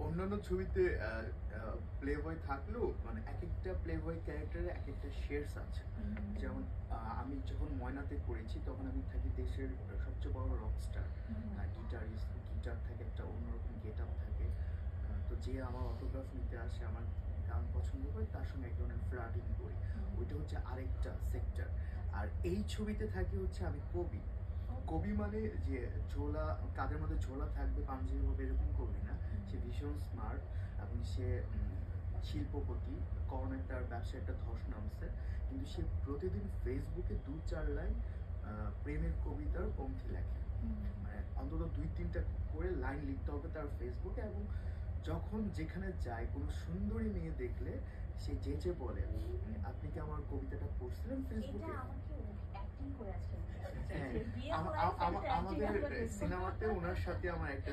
অন্যান্য ছবিতে প্লে বয় থাকলেও মানে এক একটা প্লে বয় ক্যারেক্টারে এক একটা শেডস আছে। যেমন আমি যখন ময়নাতে করেছি তখন আমি থাকি দেশের সবচেয়ে বড় রকস্টার, গিটারিস্ট, গিটার থাকে, একটা অন্যরকম গেট আপ থাকে। তো যে আমার অটোগ্রাফ নিতে আসে, আমার গান পছন্দ করে, তার সঙ্গে এক ধরনের ফ্লার্টিং করি, ওইটা হচ্ছে আরেকটা সেক্টর। আর এই ছবিতে থাকি হচ্ছে আমি কবি। কবি মানে যে ঝোলা, কাদের মধ্যে ঝোলা থাকবে পাঞ্জাবি হবে এরকম কবি না। সে ভীষণ স্মার্ট এবং সে শিল্পপতি। করোনায় তার ব্যবসায় একটা ধস নামছে, কিন্তু সে প্রতিদিন ফেসবুকে 2-4 লাইন প্রেমের কবিতার পংক্তি লেখে। মানে অন্তত 2-3টা করে লাইন লিখতে হবে তার ফেসবুকে, এবং যখন যেখানে যায় কোনো সুন্দরী মেয়ে দেখলে সে যেচে বলে, আপনি কি আমার কবিতাটা পড়ছিলেন ফেসবুকে? হ্যাঁ, আমাদের সিনেমাতে ওনার সাথে আমার একটা